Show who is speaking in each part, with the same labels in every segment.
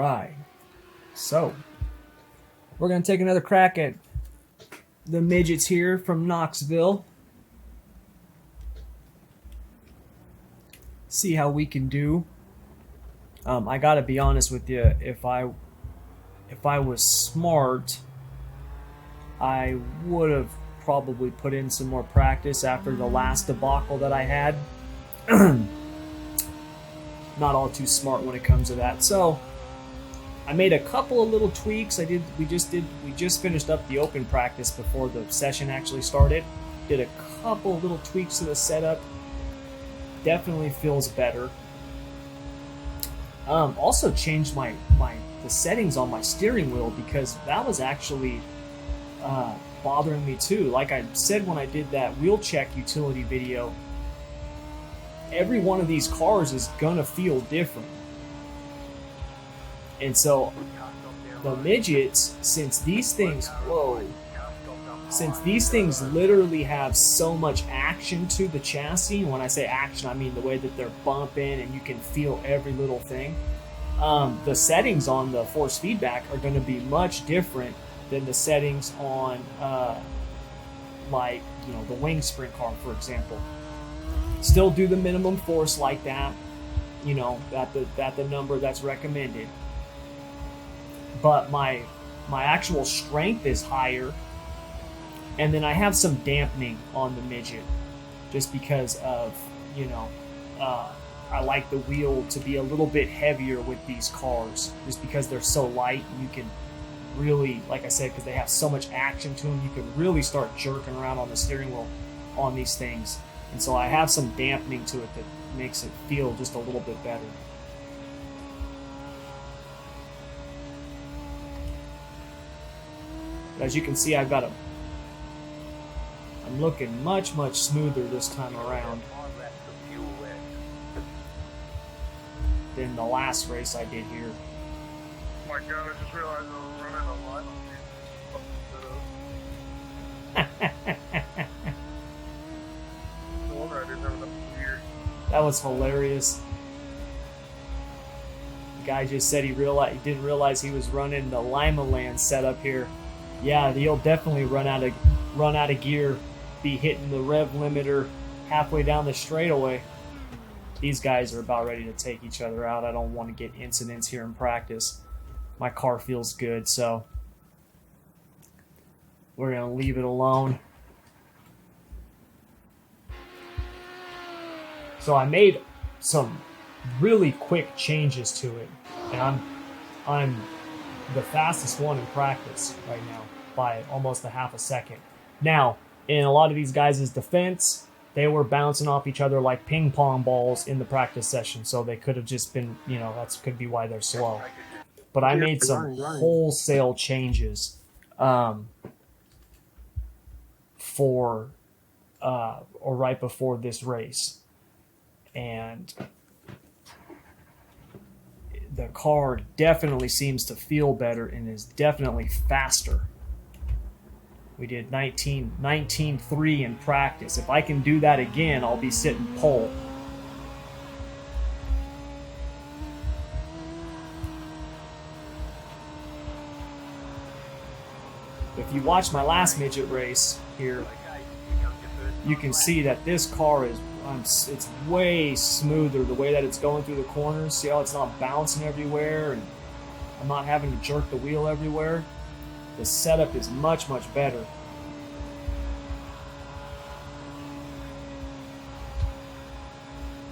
Speaker 1: right. So, we're going to take another crack at the midgets here from Knoxville. See how we can do. I got to be honest with you. If I was smart, I would have probably put in some more practice after the last debacle that I had. Not all too smart when it comes to that. So I made a couple of little tweaks. We just finished up the open practice before the session actually started. Did a couple of little tweaks to the setup. Definitely feels better. Also changed the settings on my steering wheel because that was actually bothering me too. Like I said when I did that wheel check utility video, every one of these cars is gonna feel different. And so the midgets, since these things literally have so much action to the chassis, and when I say action, I mean the way that they're bumping and you can feel every little thing, the settings on the force feedback are going to be much different than the settings on the wing sprint car, for example. Still do the minimum force like that, at the number that's recommended. But my actual strength is higher. And then I have some dampening on the midget just because of, I like the wheel to be a little bit heavier with these cars just because they're so light and you can really, like I said, because they have so much action to them, you can really start jerking around on the steering wheel on these things. And so I have some dampening to it that makes it feel just a little bit better. As you can see, I'm looking much, much smoother this time around than the last race I did here.
Speaker 2: Oh my god, I just realized I was running a line
Speaker 1: That was hilarious. The guy just said he didn't realize he was running the Lima Land setup here. Yeah, he'll definitely run out of gear, be hitting the rev limiter halfway down the straightaway. These guys are about ready to take each other out. I don't want to get incidents here in practice. My car feels good, so we're going to leave it alone. So I made some really quick changes to it, and I'm the fastest one in practice right now by almost a half a second. Now, in a lot of these guys' defense, they were bouncing off each other like ping pong balls in the practice session, so they could have just been, that could be why they're slow. But I made some wholesale changes right before this race. And the car definitely seems to feel better and is definitely faster. We did 19.3 in practice. If I can do that again, I'll be sitting pole. If you watch my last midget race here, you can see that this car is it's way smoother the way that it's going through the corners. See how it's not bouncing everywhere and I'm not having to jerk the wheel everywhere. The setup is much, much better.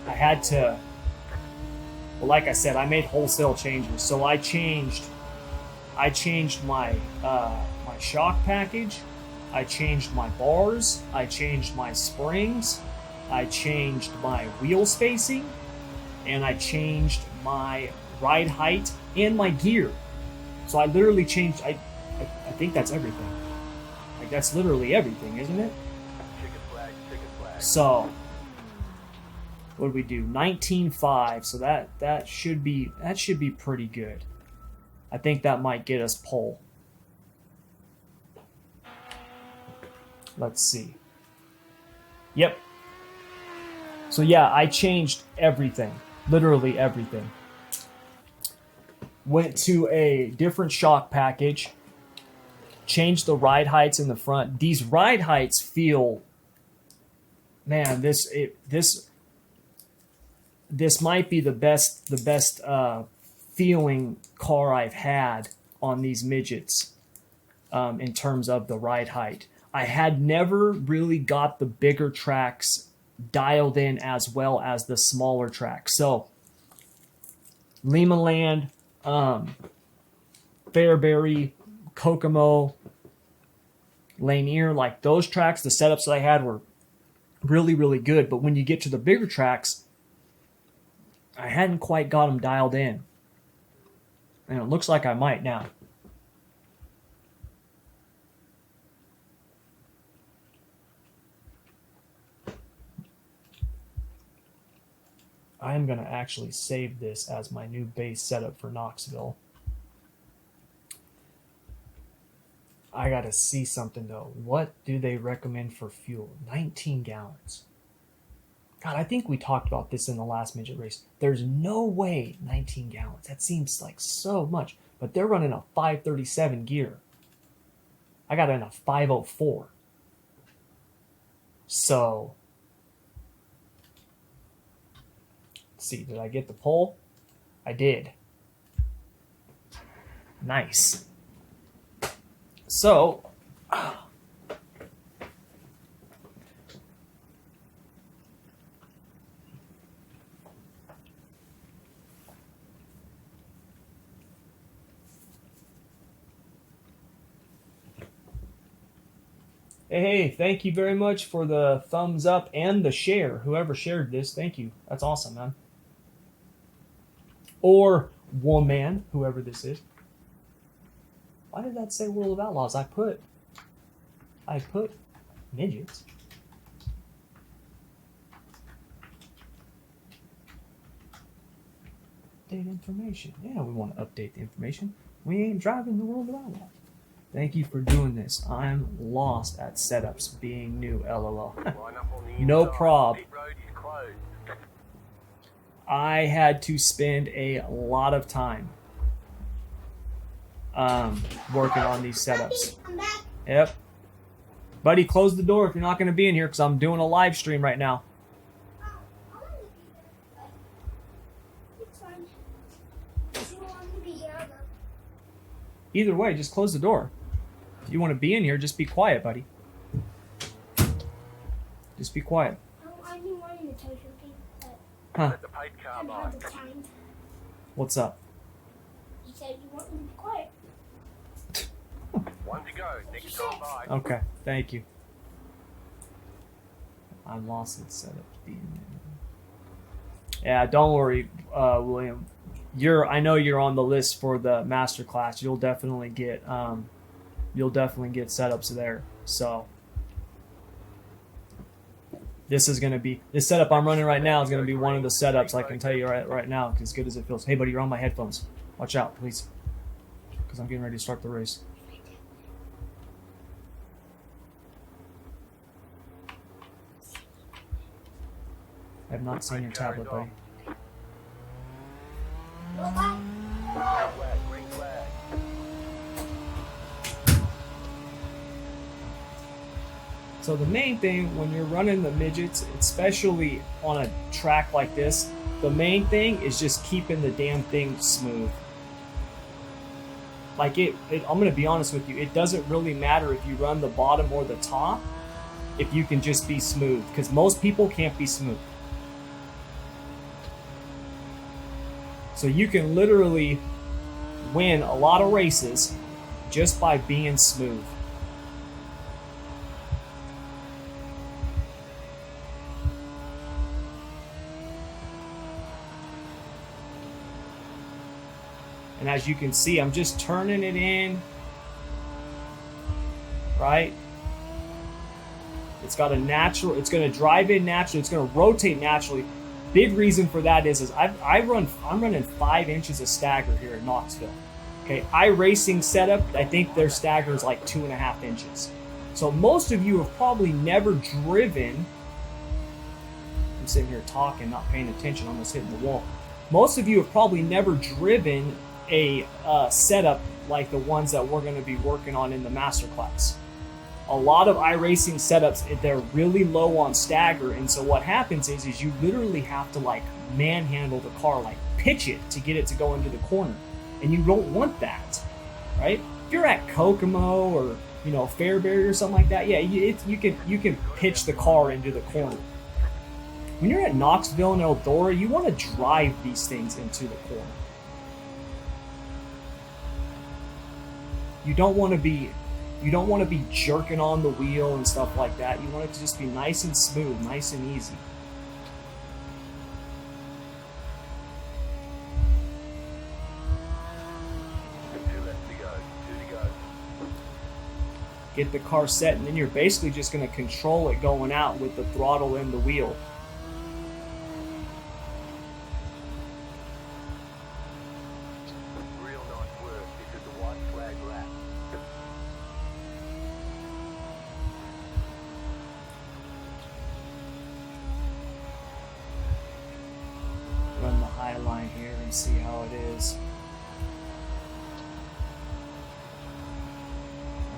Speaker 1: I had to, well, like I said, I made wholesale changes. So I changed my my shock package. I changed my bars. I changed my springs. I changed my wheel spacing, and I changed my ride height and my gear. So I literally changed, I think that's everything. Like that's literally everything, isn't it?
Speaker 2: Chicken flag.
Speaker 1: So what did we do? 19.5. So that should be pretty good. I think that might get us pole. Let's see. Yep. So yeah, I changed everything. Literally everything. Went to a different shock package. Changed the ride heights in the front. These ride heights feel, man, this might be the best feeling car I've had on these midgets in terms of the ride height. I had never really got the bigger tracks dialed in as well as the smaller tracks. So Lima Land, Fairbury, Kokomo, Lanier, like those tracks, the setups that I had were really, really good. But when you get to the bigger tracks, I hadn't quite got them dialed in. And it looks like I might now. I'm going to actually save this as my new base setup for Knoxville. I got to see something though. What do they recommend for fuel? 19 gallons. God, I think we talked about this in the last midget race. There's no way 19 gallons. That seems like so much. But they're running a 537 gear. I got in a 504. So, let's see, did I get the pole? I did. Nice. So, hey, thank you very much for the thumbs up and the share. Whoever shared this, thank you. That's awesome, man. Or woman, whoever this is. Why did that say World of Outlaws? I put midgets. Update information. Yeah, we want to update the information. We ain't driving the World of Outlaws. Thank you for doing this. I'm lost at setups being new, LOL. No prob. I had to spend a lot of time working on these setups. Yep. Buddy, close the door if you're not going to be in here because I'm doing a live stream right now. Either way, just close the door. If you want to be in here, just be quiet, buddy. Just be quiet.
Speaker 3: I've been wanting to tell you something,
Speaker 1: Huh?
Speaker 3: I've had the time.
Speaker 1: What's up?
Speaker 3: You said you want me to be quiet.
Speaker 2: One to go. Next time, bye.
Speaker 1: Okay, thank you. I'm lost at setup being. Yeah, don't worry, William. I know you're on the list for the master class. You'll definitely get setups there. So this setup I'm running right now is gonna be one of the setups I can tell you right now, as good as it feels. Hey buddy, you're on my headphones. Watch out, please. Because I'm getting ready to start the race. I have not seen your tablet, buddy. So the main thing when you're running the midgets, especially on a track like this, the main thing is just keeping the damn thing smooth. Like I'm going to be honest with you, it doesn't really matter if you run the bottom or the top, if you can just be smooth, because most people can't be smooth. So you can literally win a lot of races just by being smooth. And as you can see, I'm just turning it in, right? It's got a natural, it's going to drive in naturally, it's going to rotate naturally. Big reason for that is I'm running 5 inches of stagger here at Knoxville. Okay, iracing setup, I think their stagger is like 2.5 inches. So most of you have probably never driven. I'm sitting here talking, not paying attention, almost hitting the wall. Most of you have probably never driven a setup like the ones that we're going to be working on in the masterclass. A lot of iRacing setups, they're really low on stagger, and so what happens is you literally have to like manhandle the car, like pitch it to get it to go into the corner, and you don't want that, right? If you're at Kokomo or Fairbury or something like that, yeah, you can pitch the car into the corner. When you're at Knoxville and Eldora, you want to drive these things into the corner. You don't want to be jerking on the wheel and stuff like that. You want it to just be nice and smooth, nice and easy. Get the car set, and then you're basically just going to control it going out with the throttle and the wheel.
Speaker 4: Real nice work. This is the white flag lap.
Speaker 1: Run the high line here and see how it is.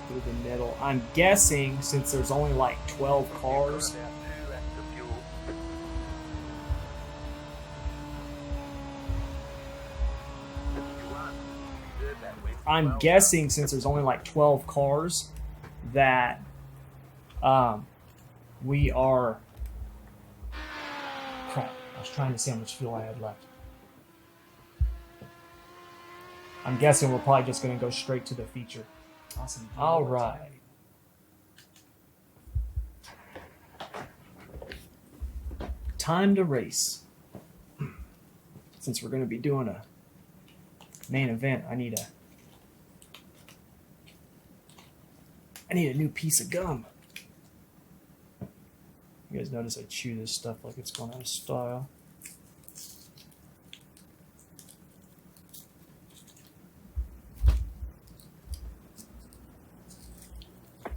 Speaker 1: Through the middle. I'm guessing since there's only like 12 cars. I'm guessing since there's only like 12 cars that we are. Crap. I was trying to see how much fuel I had left. I'm guessing we're probably just going to go straight to the feature.
Speaker 5: Awesome.
Speaker 1: All right. Time to race. Since we're going to be doing a main event, I need a new piece of gum. You guys notice I chew this stuff like it's going out of style.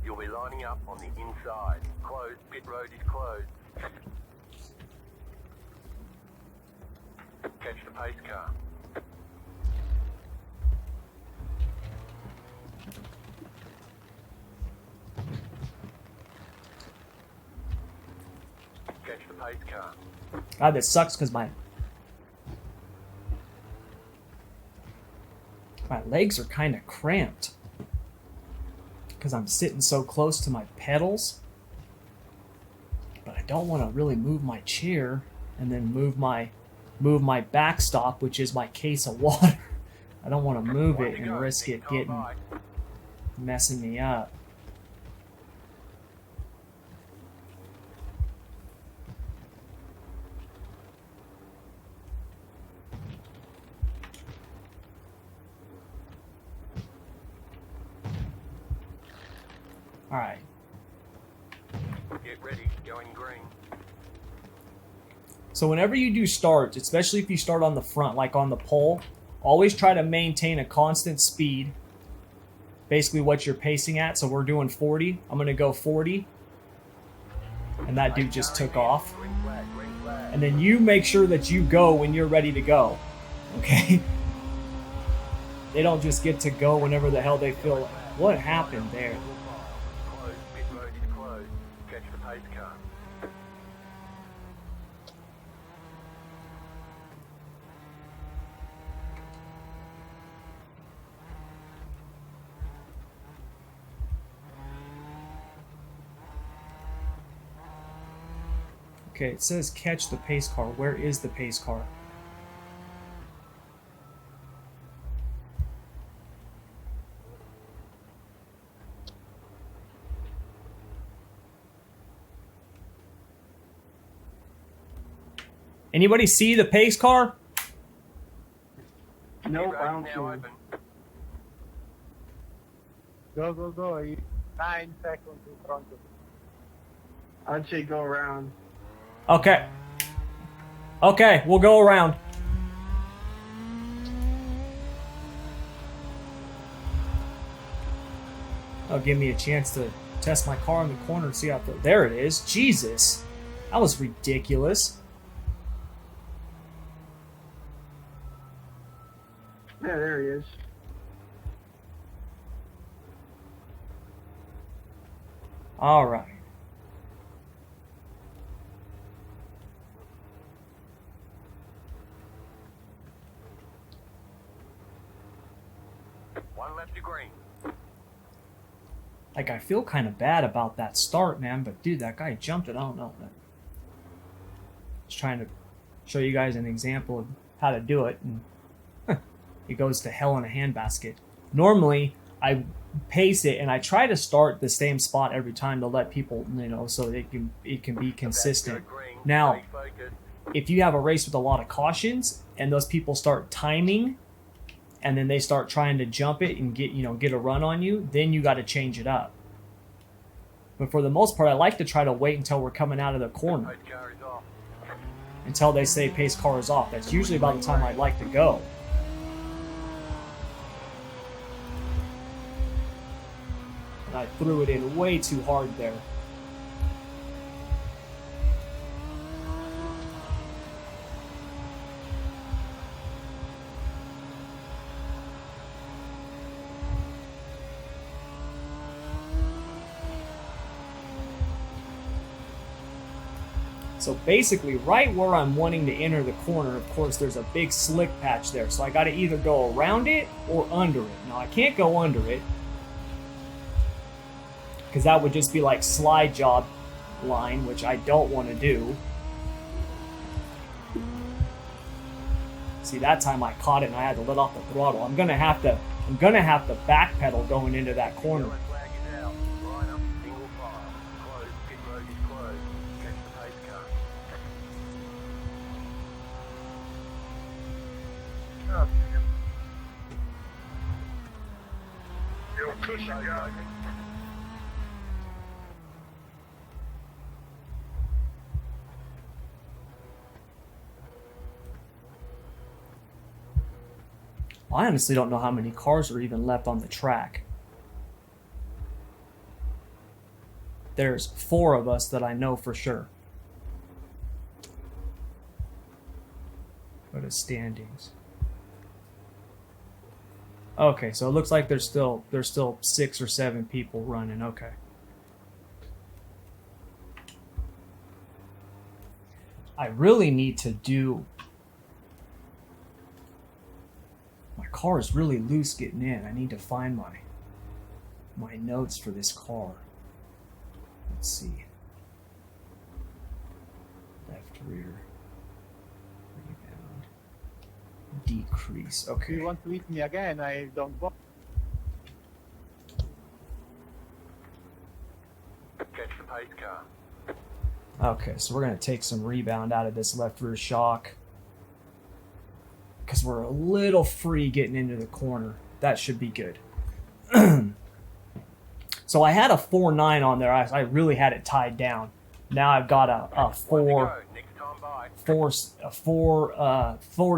Speaker 4: You'll be lining up on the inside. Closed. Pit road is closed. Catch the pace car. Catch the pace car.
Speaker 1: God, that sucks because my legs are kind of cramped. Because I'm sitting so close to my pedals, but I don't want to really move my chair and then move my backstop, which is my case of water. I don't want to move it and risk it messing me up. All right.
Speaker 4: Get ready. Going green.
Speaker 1: So whenever you do starts, especially if you start on the front, like on the pole, always try to maintain a constant speed. Basically what you're pacing at. So we're doing 40. I'm going to go 40. And that dude just took off.
Speaker 4: Green flag. Green flag.
Speaker 1: And then you make sure that you go when you're ready to go. Okay? They don't just get to go whenever the hell they feel like. What happened there?
Speaker 4: Closed. Pit road is closed. Catch the pace car.
Speaker 1: Okay, it says catch the pace car. Where is the pace car? Anybody see the pace car?
Speaker 2: Nope, I
Speaker 4: Road
Speaker 2: don't see
Speaker 4: now
Speaker 2: him.
Speaker 4: open.
Speaker 2: Go, go, go. Are you 9 seconds in front of you? I'd say go around.
Speaker 1: Okay. Okay, we'll go around. That'll give me a chance to test my car in the corner and see how there it is. Jesus. That was ridiculous.
Speaker 2: Yeah, there he
Speaker 1: All right.
Speaker 4: One left to green.
Speaker 1: Like, I feel kind of bad about that start, man, but dude, that guy jumped it. I don't know. Just trying to show you guys an example of how to do it, and it goes to hell in a handbasket. Normally, I pace it and I try to start the same spot every time to let people, you know, so it can be consistent. Now, if you have a race with a lot of cautions and those people start timing, and then they start trying to jump it and get a run on you, then you got to change it up. But for the most part, I like to try to wait until we're coming out of the corner, until they say pace car is off. That's usually about the time I'd like to go. And I threw it in way too hard there. So basically, right where I'm wanting to enter the corner, of course, there's a big slick patch there. So I got to either go around it or under it. Now, I can't go under it, because that would just be like slide job line, which I don't want to do. See, that time I caught it and I had to let off the throttle. I'm gonna have to backpedal going into that corner. I honestly don't know how many cars are even left on the track. There's 4 of us that I know for sure. Go to standings. Okay, so it looks like there's still 6 or 7 people running. Okay. I really need to do... My car is really loose getting in. I need to find my notes for this car. Let's see. Left rear. Rebound. Decrease. Okay.
Speaker 2: If you want to hit me again, I don't want.
Speaker 4: Catch the pace car.
Speaker 1: Okay, so we're going to take some rebound out of this left rear shock, because we're a little free getting into the corner. That should be good. So I had a 4.9 on there. I really had it tied down. Now I've got a 4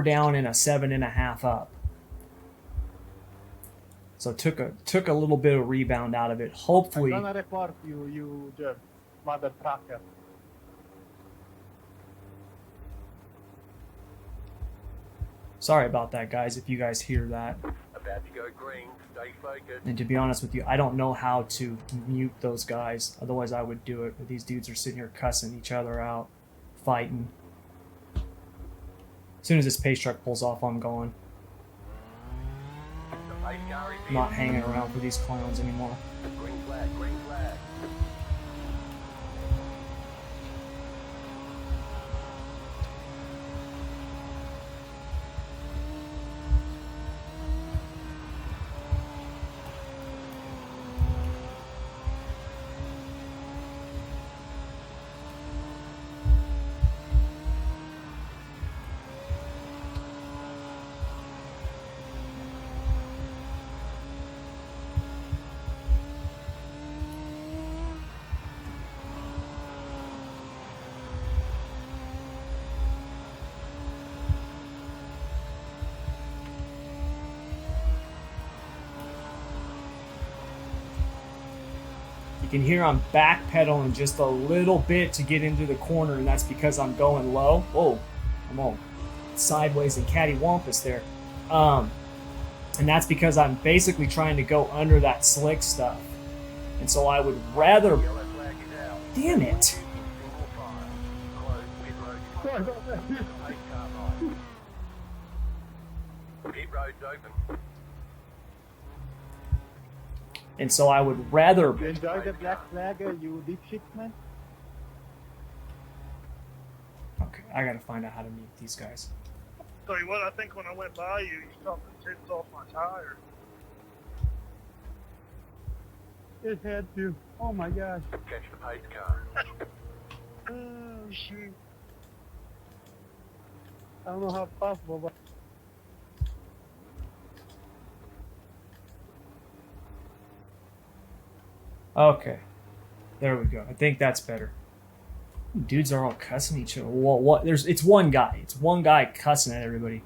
Speaker 1: down and a 7.5 up. So took a little bit of rebound out of it. Hopefully.
Speaker 2: I'm gonna report you just mother trucker.
Speaker 1: Sorry about that, guys, if you guys hear that.
Speaker 4: About to go green. Stay focused.
Speaker 1: And to be honest with you, I don't know how to mute those guys. Otherwise, I would do it. But these dudes are sitting here cussing each other out, fighting. As soon as this pace truck pulls off, I'm going.
Speaker 4: The pace car is
Speaker 1: I'm not hanging around for these clowns anymore.
Speaker 4: green flag, green flag.
Speaker 1: You can hear I'm backpedaling just a little bit to get into the corner, and that's because I'm going low. Whoa, I'm all sideways and cattywampus there. And that's because I'm basically trying to go under that slick stuff. And so I would rather Damn it.
Speaker 4: Single file. Closed pit road is closed. Pace car right. Pit road's open.
Speaker 1: And so I would rather...
Speaker 2: You enjoy the black flag, you deep shit, man?
Speaker 1: Okay, I gotta find out how to meet these guys.
Speaker 5: Tell you what, I think when I went by you, you stopped the tips off my tire.
Speaker 2: It had to. Oh my gosh.
Speaker 4: Catch the pace car.
Speaker 5: Oh, shoot.
Speaker 2: I don't know how possible, but
Speaker 1: Okay. There we go. I think that's better. Dudes are all cussing each other. Well, what? It's one guy. It's one guy cussing at everybody.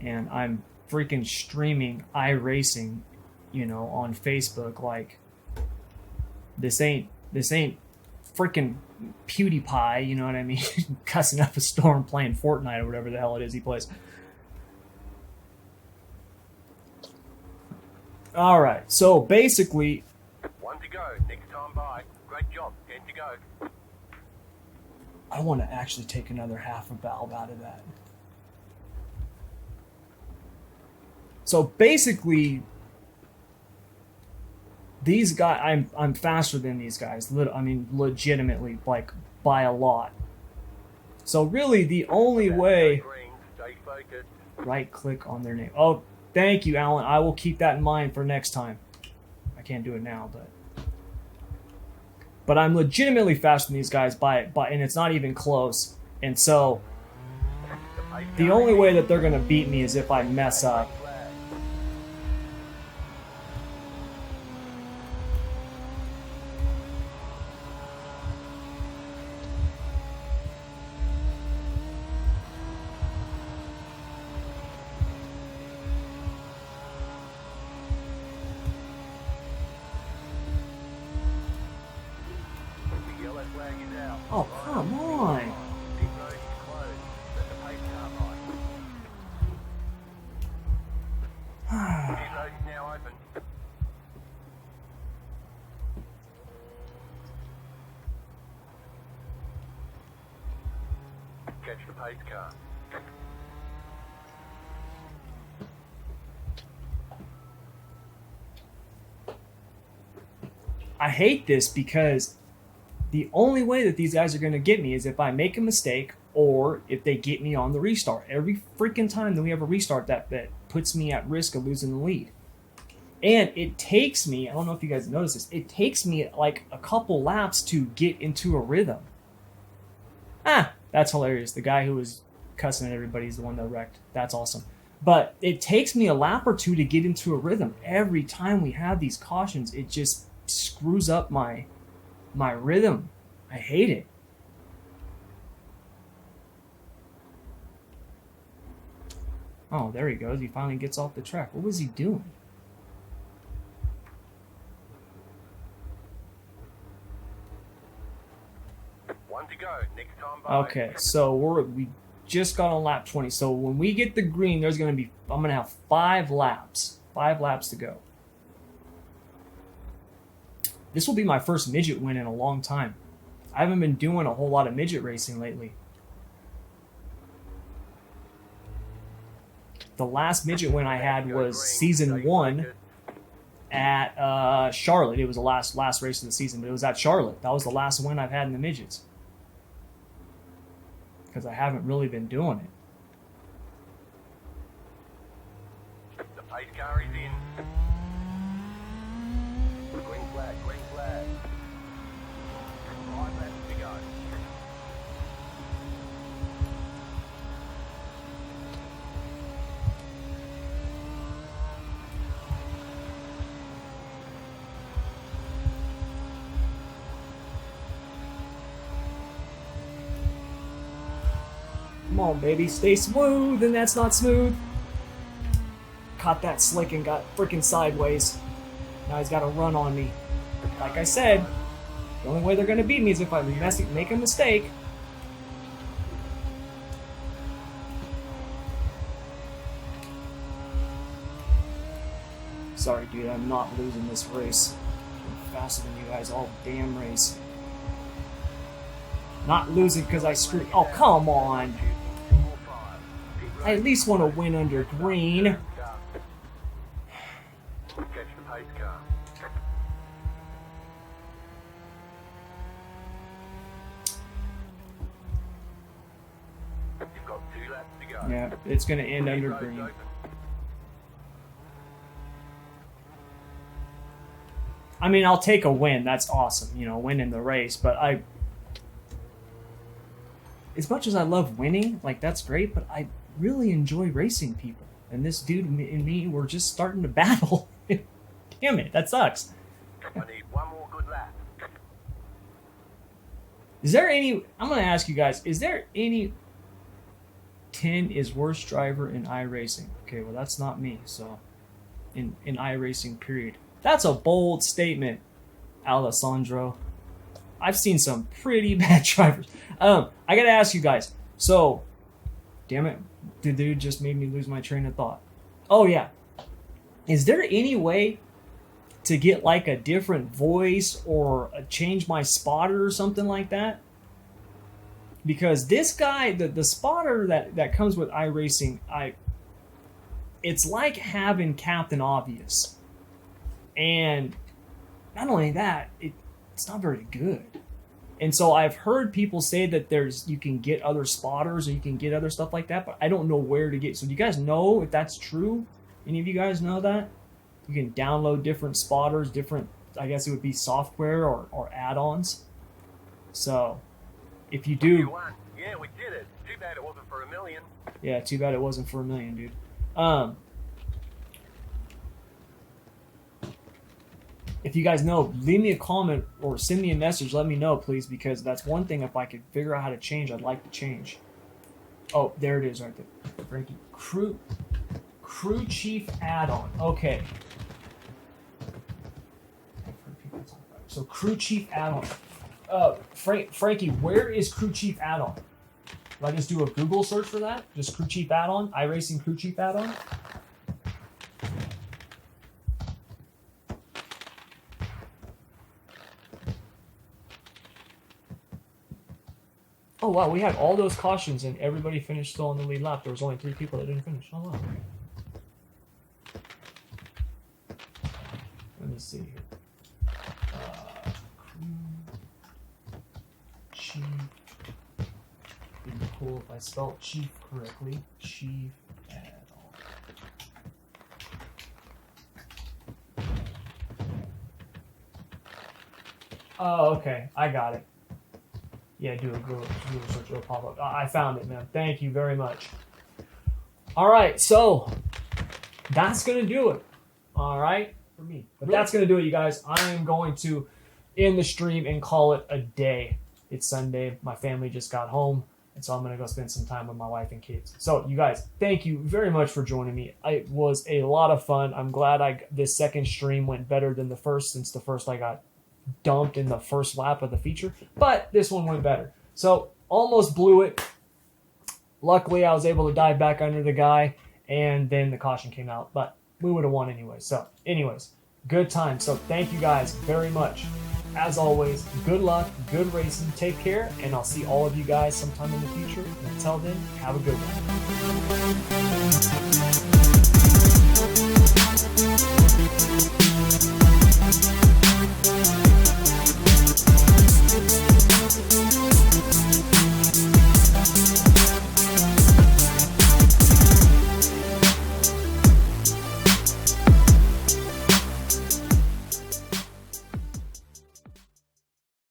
Speaker 1: And I'm freaking streaming iracing, you know, on Facebook. Like, this ain't freaking PewDiePie. You know what I mean? Cussing up a storm playing Fortnite or whatever the hell it is he plays. All right. So basically.
Speaker 4: One to go. Next time by. Great job. 10 to go.
Speaker 1: I want to actually take another half a valve out of that. So basically, these guys, I'm faster than these guys. I mean, legitimately, like by a lot. So really, the only way.
Speaker 4: Green. Stay focused.
Speaker 1: Right click on their name. Oh, thank you, Alan. I will keep that in mind for next time. I can't do it now, but I'm legitimately faster than these guys by and it's not even close. And so the only way that they're gonna beat me is if I mess up.
Speaker 4: The yellow flag is out.
Speaker 1: Oh, come on.
Speaker 4: Pit road is closed. Let the pace car right. Pit road is now open. Catch the pace car.
Speaker 1: I hate this because the only way that these guys are going to get me is if I make a mistake or if they get me on the restart. Every freaking time that we have a restart, that puts me at risk of losing the lead. And it takes me, I don't know if you guys notice this, it takes me like a couple laps to get into a rhythm. That's hilarious. The guy who was cussing at everybody is the one that wrecked. That's awesome. But it takes me a lap or two to get into a rhythm. Every time we have these cautions, it just screws up my rhythm. I hate it. Oh, there he goes. He finally gets off the track. What was he doing?
Speaker 4: One to go. Next time by.
Speaker 1: Okay, so we just got on lap 20. So when we get the green, I'm gonna have 5 laps. 5 laps to go. This will be my first midget win in a long time. I haven't been doing a whole lot of midget racing lately. The last midget win I had was season 1 at Charlotte. It was the last race of the season, but it was at Charlotte. That was the last win I've had in the midgets. Because I haven't really been doing it.
Speaker 4: The pace car is in. Green flag, green flag. 5 laps to go.
Speaker 1: Come on, baby, stay smooth, and that's not smooth. Caught that slick and got freaking sideways. Now he's got to run on me. Like I said, the only way they're going to beat me is if I make a mistake. Sorry, dude, I'm not losing this race. I'm faster than you guys all damn race. Not losing because I screwed. Oh, come on. I at least want to win under green.
Speaker 4: Catch the pace car. You've got 2 laps to go.
Speaker 1: Yeah, it's going to end under
Speaker 4: Road's
Speaker 1: green.
Speaker 4: open.
Speaker 1: I mean, I'll take a win. That's awesome, you know, winning the race. But as much as I love winning, like, that's great, but I really enjoy racing people. And this dude and me, we're just starting to battle. Damn it, that sucks.
Speaker 4: I need one more good lap.
Speaker 1: Is there any, I'm going to ask you guys, is there any 10 is worst driver in iRacing? Okay, well, that's not me, so in iRacing, period. That's a bold statement, Alessandro. I've seen some pretty bad drivers. I got to ask you guys, so, damn it, the dude just made me lose my train of thought. Oh, yeah. Is there any way to get like a different voice or change my spotter or something like that? Because this guy, the spotter that comes with iRacing, it's like having Captain Obvious. And not only that, it's not very good. And so I've heard people say that you can get other spotters or you can get other stuff like that, but I don't know where to get. So do you guys know if that's true? Any of you guys know that? You can download different spotters, different, I guess it would be software or add-ons. So if you do...
Speaker 4: You won. Yeah, we did it. Too bad it wasn't for $1 million.
Speaker 1: Yeah, too bad it wasn't for $1 million, dude. If you guys know, leave me a comment or send me a message. Let me know, please, because that's one thing. If I could figure out how to change, I'd like to change. Oh, there it is right there. Frankie. Crew Chief add-on. Okay. So Crew Chief add-on. Frankie, where is Crew Chief add-on? Do I just do a Google search for that? Just Crew Chief add-on? iRacing Crew Chief add-on? Oh, wow, we had all those cautions and everybody finished still on the lead lap. There was only 3 people that didn't finish. Oh, wow. Let me see here. Crew Chief. It'd be cool if I spelled Chief correctly. Chief add-on. Oh, okay. I got it. Yeah, do a Google search. It'll pop up. I found it, man. Thank you very much. All right, so that's going to do it. All right, for me. But that's going to do it, you guys. I am going to end the stream and call it a day. It's Sunday. My family just got home, and so I'm going to go spend some time with my wife and kids. So, you guys, thank you very much for joining me. It was a lot of fun. I'm glad this second stream went better than the first, since the first I got dumped in the first lap of the feature, but this one went better. So almost blew it. Luckily, I was able to dive back under the guy, and then the caution came out, but we would have won anyway. So anyways, good time. So thank you guys very much. As always, good luck, good racing, take care, and I'll see all of you guys sometime in the future. And until then, have a good one.